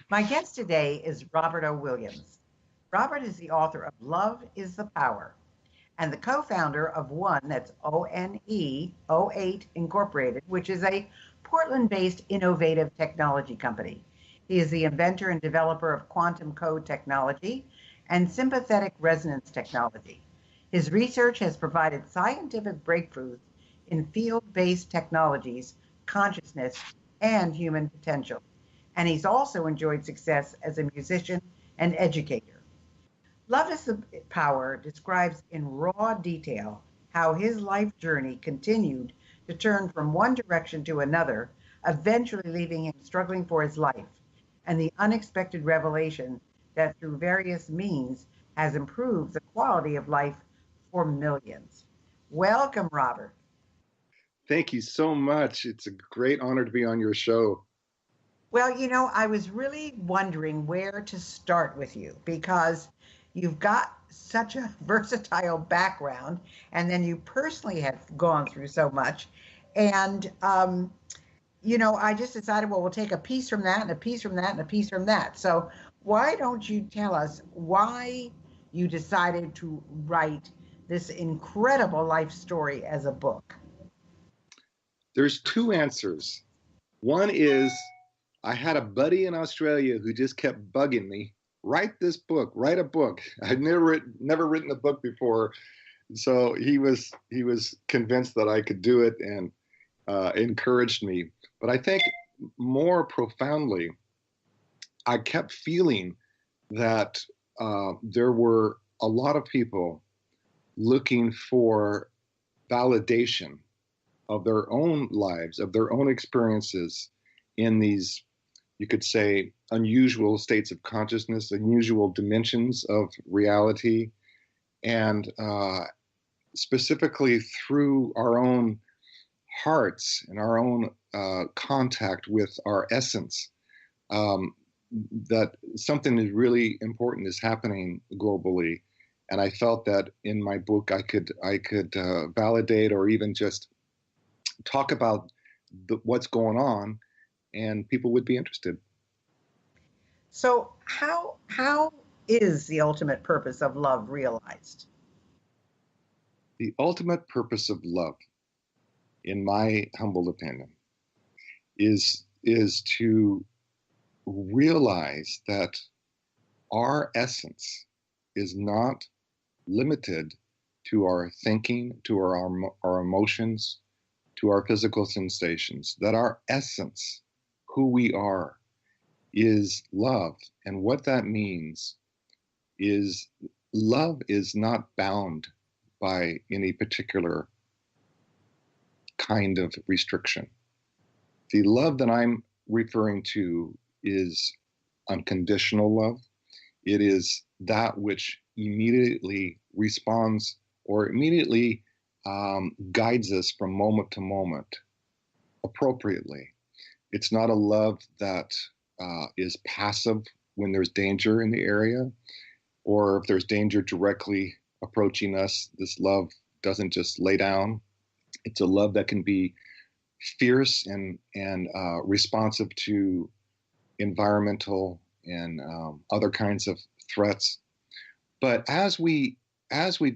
My guest today is Robert O. Williams. Robert is the author of Love is the Power and the co founder of One, that's ONE08 Incorporated, which is a Portland based innovative technology company. He is the inventor and developer of quantum code technology and sympathetic resonance technology. His research has provided scientific breakthroughs in field based technologies, consciousness, and human potential. And he's also enjoyed success as a musician and educator. Love is the Power describes in raw detail how his life journey continued to turn from one direction to another, eventually leaving him struggling for his life, and the unexpected revelation that through various means has improved the quality of life for millions. Welcome, Robert. Thank you so much. It's a great honor to be on your show. Well, I was really wondering where to start with you because you've got such a versatile background, and then you personally have gone through so much. And, I just decided, well, we'll take a piece from that and a piece from that and a piece from that. So, why don't you tell us why you decided to write this incredible life story as a book? There's two answers. One is I had a buddy in Australia who just kept bugging me, write this book, write a book. I'd never written a book before. So he was convinced that I could do it and encouraged me. But I think more profoundly, I kept feeling that there were a lot of people looking for validation of their own lives, of their own experiences in these, you could say, unusual states of consciousness, unusual dimensions of reality, and specifically through our own hearts and our own contact with our essence, that something is really important is happening globally. And I felt that in my book I could validate or even just talk about what's going on, and people would be interested. So how is the ultimate purpose of love realized? The ultimate purpose of love, in my humble opinion, is to realize that our essence is not limited to our thinking, to our emotions, to our physical sensations, that our essence, who we are, is love. And what that means is love is not bound by any particular kind of restriction. The love that I'm referring to is unconditional love. It is that which immediately responds or immediately guides us from moment to moment appropriately. It's not a love that is passive when there's danger in the area, or if there's danger directly approaching us. This love doesn't just lay down. It's a love that can be fierce and responsive to environmental and other kinds of threats. But as we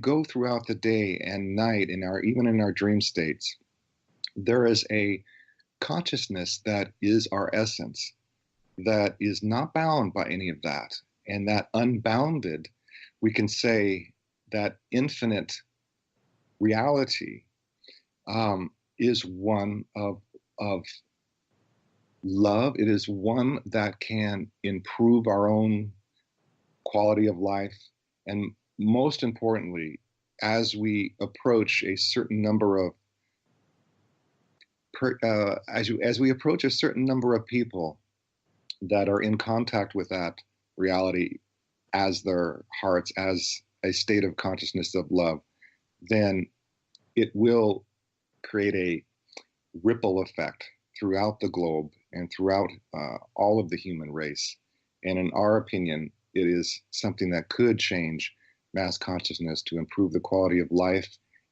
go throughout the day and night, even in our dream states, there is a consciousness that is our essence, that is not bound by any of that. And that unbounded, we can say that infinite reality is one of love. It is one that can improve our own quality of life. And most importantly, as we approach a certain number of as we approach a certain number of people that are in contact with that reality as their hearts, as a state of consciousness of love, then it will create a ripple effect throughout the globe and throughout all of the human race. And in our opinion, it is something that could change mass consciousness to improve the quality of life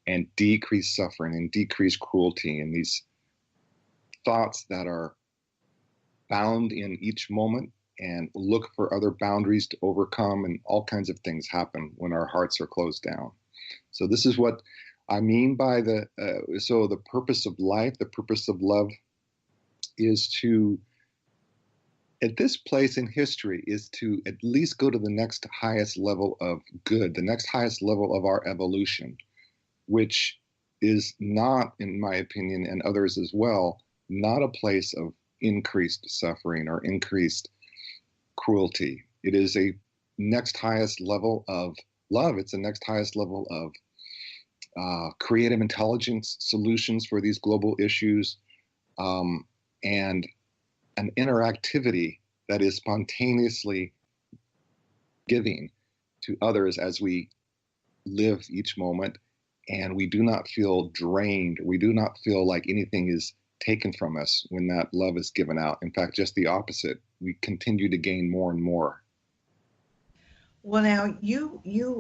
and decrease suffering and decrease cruelty. And these thoughts that are bound in each moment and look for other boundaries to overcome, and all kinds of things happen when our hearts are closed down. So this is what I mean by so the purpose of life, the purpose of love, is to, at this place in history, is to at least go to the next highest level of good, the next highest level of our evolution, which is not, in my opinion, and others as well, not a place of increased suffering or increased cruelty. It is a next highest level of love. It's the next highest level of creative intelligence solutions for these global issues, and an interactivity that is spontaneously giving to others as we live each moment, and we do not feel drained. We do not feel like anything is taken from us when that love is given out. In fact, just the opposite. We continue to gain more and more. Well, now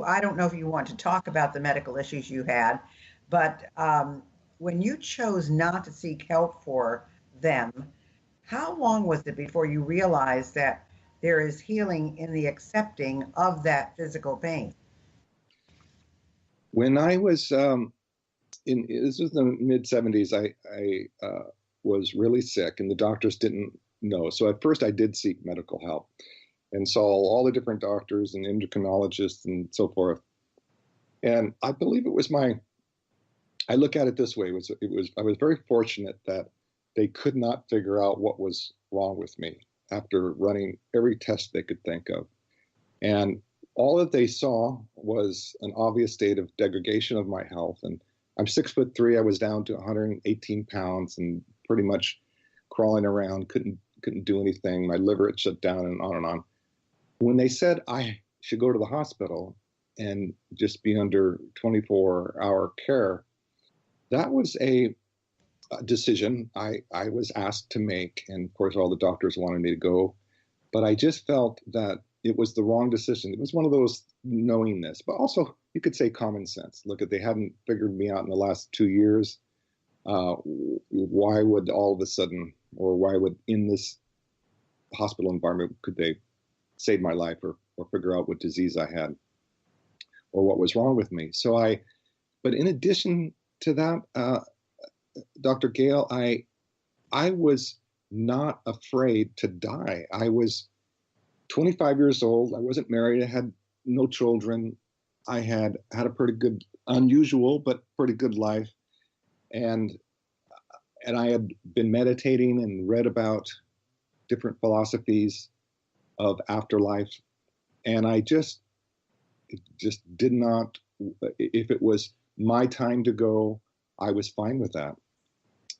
I don't know if you want to talk about the medical issues you had, but when you chose not to seek help for them, how long was it before you realized that there is healing in the accepting of that physical pain? When I was this was the mid-70s, I was really sick, and the doctors didn't know. So at first I did seek medical help and saw all the different doctors and endocrinologists and so forth. And I believe it was I look at it this way, I was very fortunate that they could not figure out what was wrong with me after running every test they could think of. And all that they saw was an obvious state of degradation of my health. And I'm 6'3". I was down to 118 pounds and pretty much crawling around, couldn't do anything. My liver had shut down, and on and on. When they said I should go to the hospital and just be under 24-hour care, that was a decision I was asked to make. And of course, all the doctors wanted me to go. But I just felt that it was the wrong decision. It was one of those knowingness, but also you could say common sense. Look, if they hadn't figured me out in the last 2 years, why would all of a sudden, or why would in this hospital environment, could they save my life or figure out what disease I had or what was wrong with me? But in addition to that, Dr. Gale, I was not afraid to die. I was 25 years old. I wasn't married. I had no children. I had a pretty good, unusual, but pretty good life. And I had been meditating and read about different philosophies of afterlife. And I just did not, if it was my time to go, I was fine with that.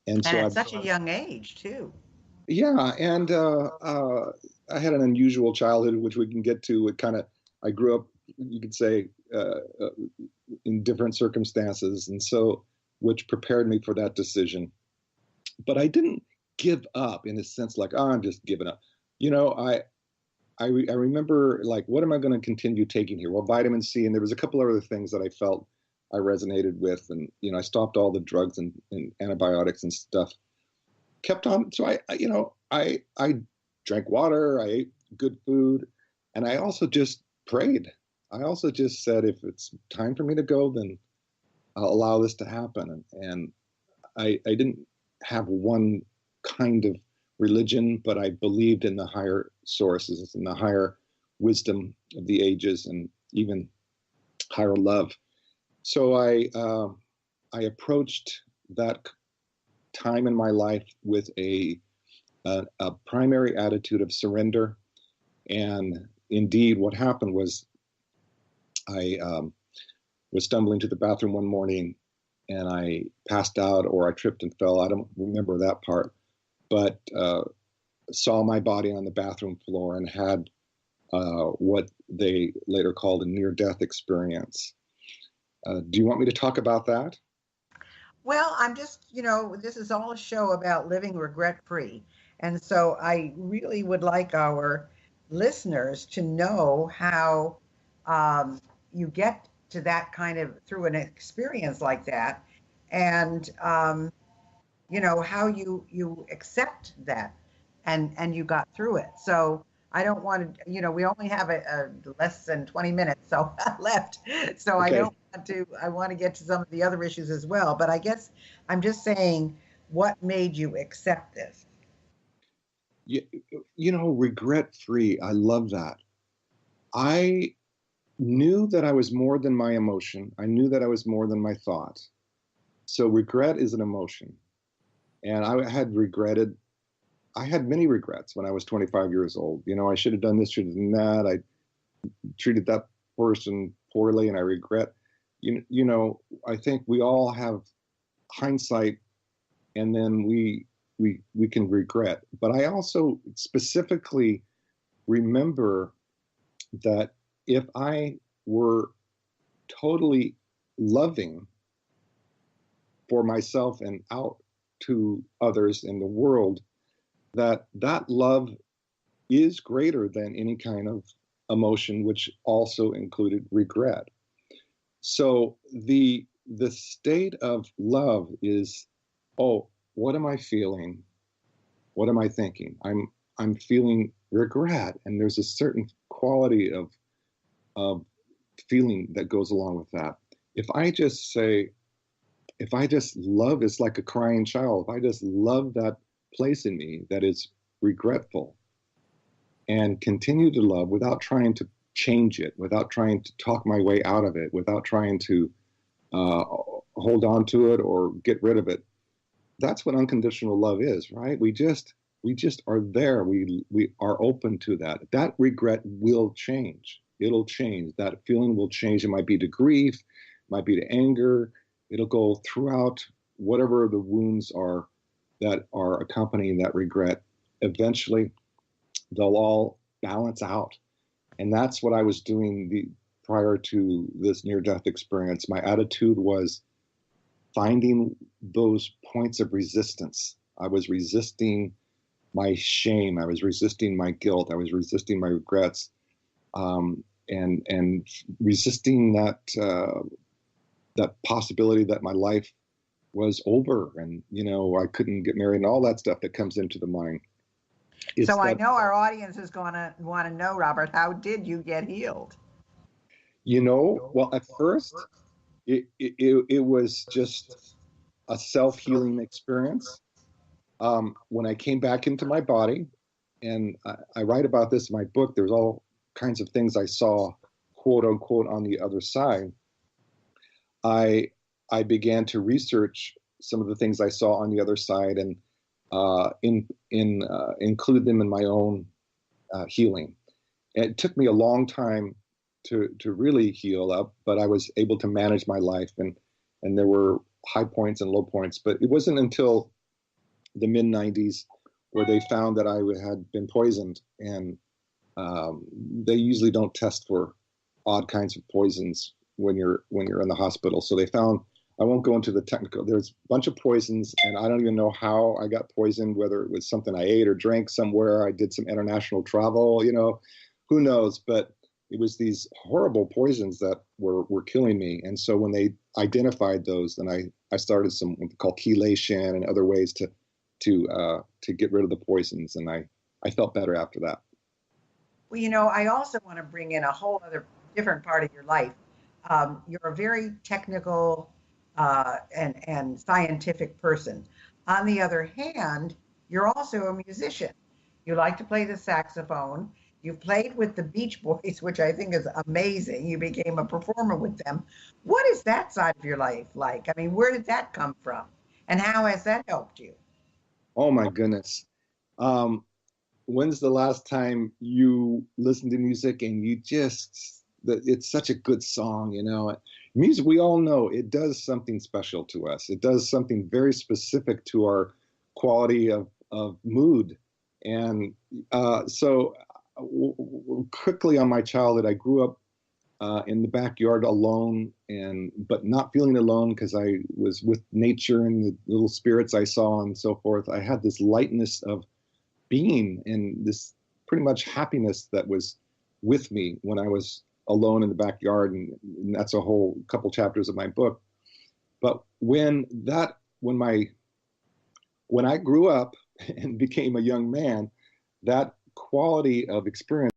And so at such a young age, too. Yeah, and I had an unusual childhood, which we can get to. I grew up, you could say, in different circumstances, and so which prepared me for that decision. But I didn't give up in a sense like, I'm just giving up. I remember, like, what am I going to continue taking here? Well, vitamin C, and there was a couple of other things that I felt I resonated with, and I stopped all the drugs and antibiotics and stuff. Kept on. So I drank water. I ate good food, and I also just prayed. I also just said, if it's time for me to go, then I'll allow this to happen. And I didn't have one kind of religion, but I believed in the higher sources and the higher wisdom of the ages and even higher love. So I approached that time in my life with a primary attitude of surrender. And indeed, what happened was I was stumbling to the bathroom one morning and I passed out, or I tripped and fell. I don't remember that part, but saw my body on the bathroom floor and had what they later called a near-death experience. Do you want me to talk about that? Well, I'm just, this is all a show about living regret-free. And so I really would like our listeners to know how you get to that kind of, through an experience like that, and, how you accept that and you got through it. So I don't want to, we only have a less than 20 minutes so left. So I Okay. don't want to, I want to get to some of the other issues as well. But I guess I'm just saying, what made you accept this? You, regret free. I love that. I knew that I was more than my emotion. I knew that I was more than my thought. So regret is an emotion. And I had many regrets when I was 25 years old. I should have done this, should have done that. I treated that person poorly and I regret. I think we all have hindsight and then we can regret. But I also specifically remember that if I were totally loving for myself and out to others in the world, that love is greater than any kind of emotion, which also included regret. So the state of love is, oh, what am I feeling? What am I thinking? I'm feeling regret, and there's a certain quality of feeling that goes along with that. If I just love, it's like a crying child. If I just love that place in me that is regretful and continue to love without trying to change it, without trying to talk my way out of it, without trying to hold on to it or get rid of it, that's what unconditional love is, right? We just are there. We are open to that. That regret will change. It'll change. That feeling will change. It might be to grief, might be to anger. It'll go throughout whatever the wounds are that are accompanying that regret. Eventually, they'll all balance out. And that's what I was doing prior to this near-death experience. My attitude was finding those points of resistance. I was resisting my shame. I was resisting my guilt. I was resisting my regrets, and resisting that possibility that my life was over, and I couldn't get married, and all that stuff that comes into the mind. So I know our audience is going to want to know, Robert, how did you get healed? Well, at first, it was just a self-healing experience. When I came back into my body, and I write about this in my book, there's all kinds of things I saw, quote unquote, on the other side. I began to research some of the things I saw on the other side and include them in my own healing. And it took me a long time to really heal up, but I was able to manage my life, and there were high points and low points. But it wasn't until the mid-90s where they found that I had been poisoned, and they usually don't test for odd kinds of poisons when you're in the hospital. So they found, I won't go into the technical, there's a bunch of poisons, and I don't even know how I got poisoned, whether it was something I ate or drank somewhere. I did some international travel, who knows, but it was these horrible poisons that were killing me. And so when they identified those, then I started some what they call chelation and other ways to get rid of the poisons, and I felt better after that. Well, I also want to bring in a whole other different part of your life. You're a very technical and scientific person. On the other hand, you're also a musician. You like to play the saxophone. You've played with the Beach Boys, which I think is amazing. You became a performer with them. What is that side of your life like? I mean, where did that come from? And how has that helped you? Oh my goodness. When's the last time you listened to music and it's such a good song, Music, we all know it does something special to us. It does something very specific to our quality of mood. And so quickly on my childhood, I grew up in the backyard alone, but not feeling alone because I was with nature and the little spirits I saw and so forth. I had this lightness of being and this pretty much happiness that was with me when I was alone in the backyard, and that's a whole couple chapters of my book. But when I grew up and became a young man, that quality of experience